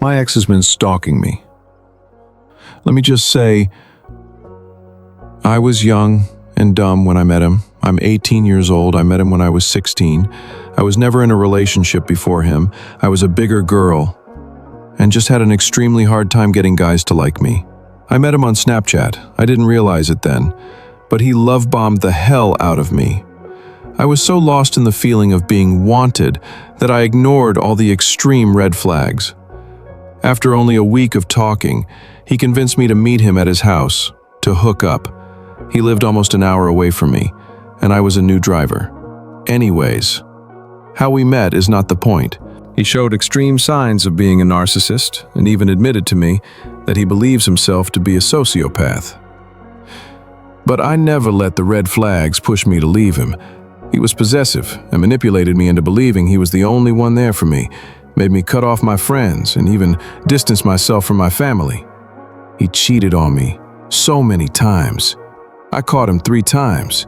My ex has been stalking me. Let me just say, I was young and dumb when I met him. I'm 18 years old. I met him when I was 16. I was never in a relationship before him. I was a bigger girl and just had an extremely hard time getting guys to like me. I met him on Snapchat. I didn't realize it then, but he love-bombed the hell out of me. I was so lost in the feeling of being wanted that I ignored all the extreme red flags. After only a week of talking, he convinced me to meet him at his house, to hook up. He lived almost an hour away from me, and I was a new driver. Anyways, how we met is not the point. He showed extreme signs of being a narcissist and even admitted to me that he believes himself to be a sociopath. But I never let the red flags push me to leave him. He was possessive and manipulated me into believing he was the only one there for me, made me cut off my friends and even distance myself from my family. He cheated on me so many times. I caught him 3 times.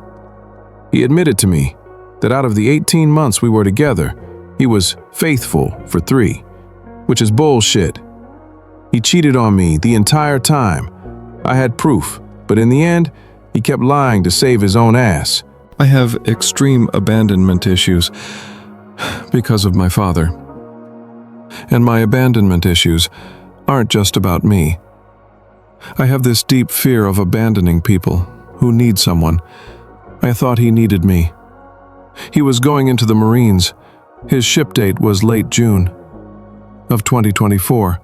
He admitted to me that out of the 18 months we were together, he was faithful for 3, which is bullshit. He cheated on me the entire time. I had proof, but in the end, he kept lying to save his own ass. I have extreme abandonment issues because of my father. And my abandonment issues aren't just about me. I have this deep fear of abandoning people who need someone. I thought he needed me. He was going into the Marines. His ship date was late June of 2024.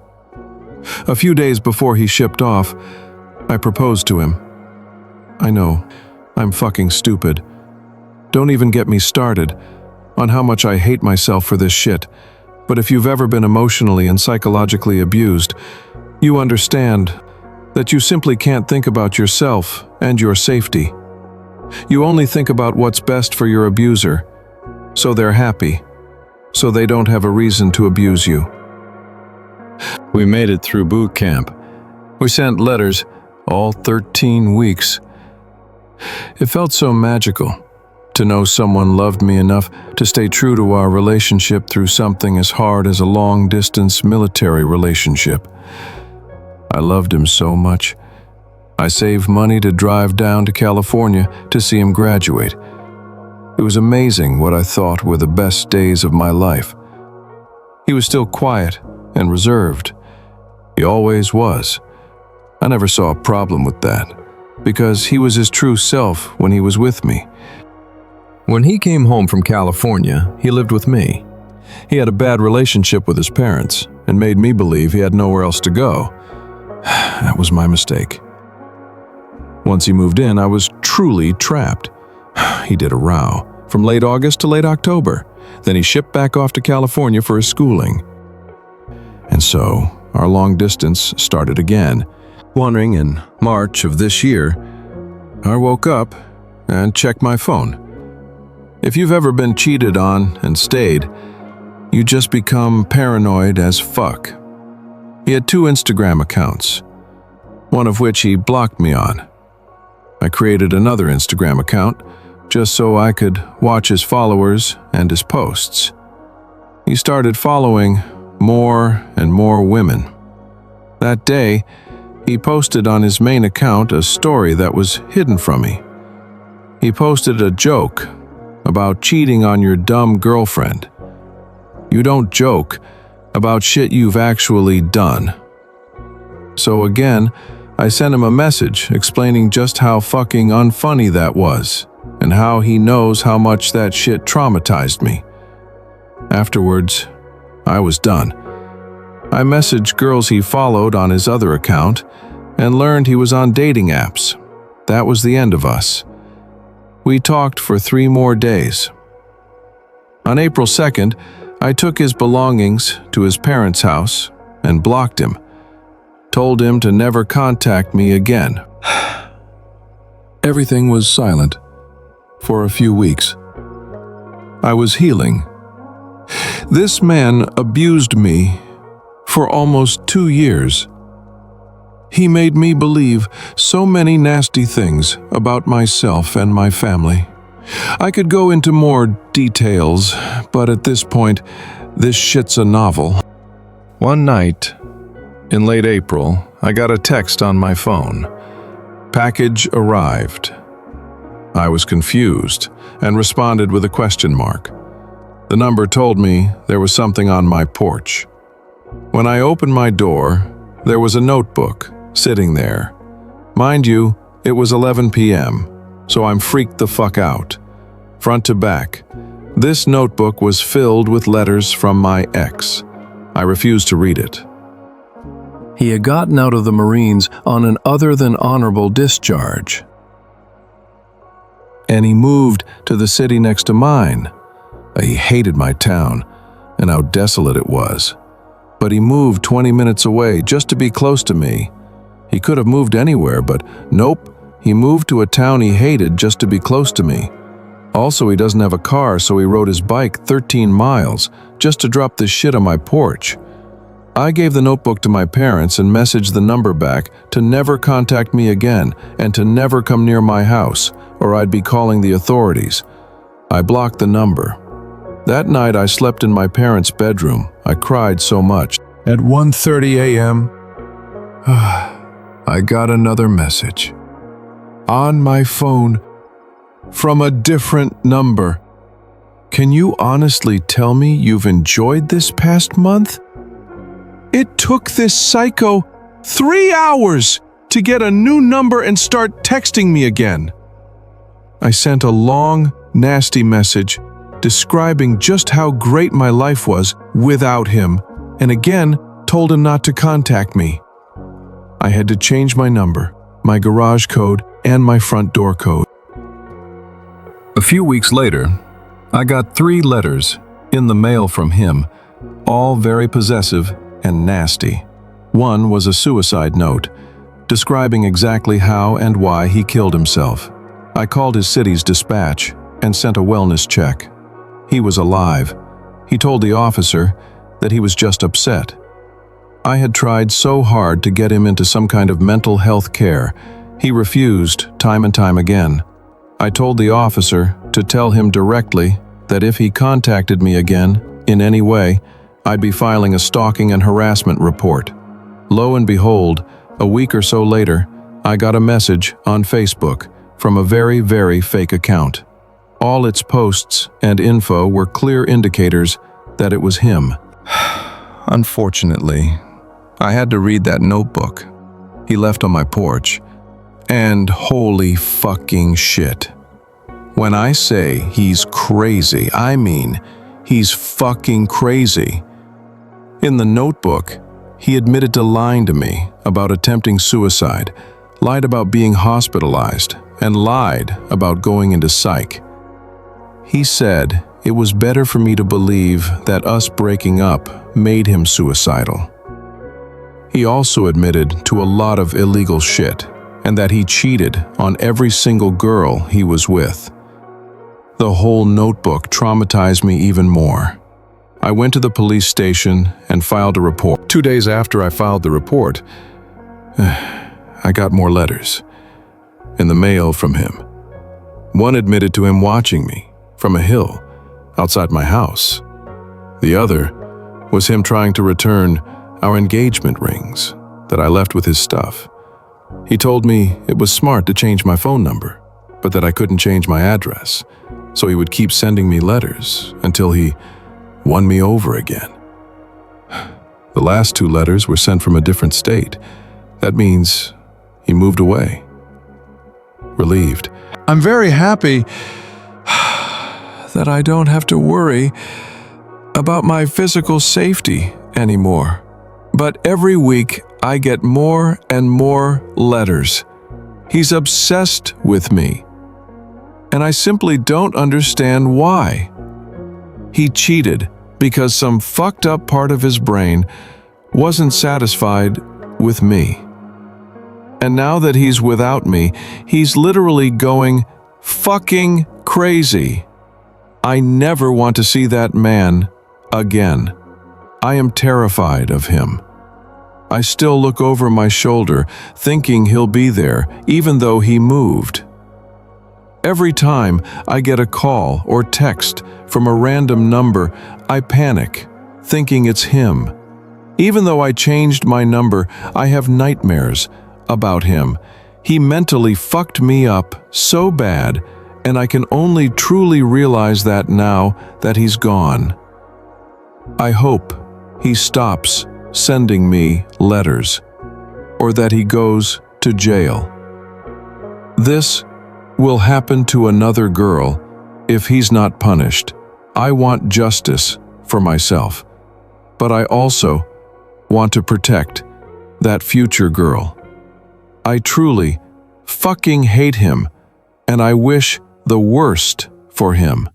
A few days before he shipped off, I proposed to him. I know, I'm fucking stupid. Don't even get me started on how much I hate myself for this shit. But if you've ever been emotionally and psychologically abused, you understand that you simply can't think about yourself and your safety. You only think about what's best for your abuser, so they're happy, so they don't have a reason to abuse you. We made it through boot camp. We sent letters all 13 weeks. It felt so magical to know someone loved me enough to stay true to our relationship through something as hard as a long-distance military relationship. I loved him so much. I saved money to drive down to California to see him graduate. It was amazing what I thought were the best days of my life. He was still quiet and reserved. He always was. I never saw a problem with that, because he was his true self when he was with me. When he came home from California, he lived with me. He had a bad relationship with his parents and made me believe he had nowhere else to go. That was my mistake. Once he moved in, I was truly trapped. He did a row from late August to late October. Then he shipped back off to California for his schooling. And so, our long distance started again. Wondering in March of this year, I woke up and checked my phone. If you've ever been cheated on and stayed, you just become paranoid as fuck. He had 2 Instagram accounts, one of which he blocked me on. I created another Instagram account just so I could watch his followers and his posts. He started following more and more women. That day, he posted on his main account a story that was hidden from me. He posted a joke about cheating on your dumb girlfriend. You don't joke about shit you've actually done. So again, I sent him a message explaining just how fucking unfunny that was and how he knows how much that shit traumatized me. Afterwards, I was done. I messaged girls he followed on his other account and learned he was on dating apps. That was the end of us. We talked for 3 more days. On April 2nd, I took his belongings to his parents' house and blocked him. Told him to never contact me again. Everything was silent for a few weeks. I was healing. This man abused me for almost 2 years. He made me believe so many nasty things about myself and my family. I could go into more details, but at this point, this shit's a novel. One night, In late April, I got a text on my phone. Package arrived. I was confused and responded with a question mark. The number told me there was something on my porch. When I opened my door, there was a notebook sitting there. Mind you, it was 11 p.m., so I'm freaked the fuck out. Front to back, this notebook was filled with letters from my ex. I refused to read it. He had gotten out of the Marines on an other than honorable discharge. And he moved to the city next to mine. He hated my town and how desolate it was. But he moved 20 minutes away just to be close to me. He could have moved anywhere, but nope, he moved to a town he hated just to be close to me. Also, he doesn't have a car, so he rode his bike 13 miles just to drop this shit on my porch. I gave the notebook to my parents and messaged the number back to never contact me again and to never come near my house, or I'd be calling the authorities. I blocked the number. That night I slept in my parents' bedroom. I cried so much. At 1:30 a.m., I got another message. On my phone, from a different number. Can you honestly tell me you've enjoyed this past month? It took this psycho 3 hours to get a new number and start texting me again. I sent a long, nasty message describing just how great my life was without him, and again told him not to contact me. I had to change my number, my garage code, and my front door code. A few weeks later, I got 3 letters in the mail from him, all very possessive and nasty. One was a suicide note, describing exactly how and why he killed himself. I called his city's dispatch and sent a wellness check. He was alive. He told the officer that he was just upset. I had tried so hard to get him into some kind of mental health care. He refused time and time again. I told the officer to tell him directly that if he contacted me again, in any way, I'd be filing a stalking and harassment report. Lo and behold, a week or so later, I got a message on Facebook from a very, very fake account. All its posts and info were clear indicators that it was him. Unfortunately, I had to read that notebook he left on my porch, and holy fucking shit. When I say he's crazy, I mean he's fucking crazy. In the notebook, he admitted to lying to me about attempting suicide, lied about being hospitalized, and lied about going into psych. He said it was better for me to believe that us breaking up made him suicidal. He also admitted to a lot of illegal shit, and that he cheated on every single girl he was with. The whole notebook traumatized me even more. I went to the police station and filed a report. 2 days after I filed the report, I got more letters in the mail from him. One admitted to him watching me from a hill outside my house. The other was him trying to return our engagement rings that I left with his stuff. He told me it was smart to change my phone number, but that I couldn't change my address, so he would keep sending me letters until he won me over again. The last 2 letters were sent from a different state. That means he moved away. Relieved. I'm very happy that I don't have to worry about my physical safety anymore. But every week I get more and more letters. He's obsessed with me, and I simply don't understand why. He cheated because some fucked up part of his brain wasn't satisfied with me. And now that he's without me, he's literally going fucking crazy. I never want to see that man again. I am terrified of him. I still look over my shoulder, thinking he'll be there, even though he moved. Every time I get a call or text from a random number, I panic, thinking it's him. Even though I changed my number, I have nightmares about him. He mentally fucked me up so bad, and I can only truly realize that now that he's gone. I hope he stops sending me letters, or that he goes to jail. This will happen to another girl if he's not punished. I want justice for myself, but I also want to protect that future girl. I truly fucking hate him, and I wish the worst for him.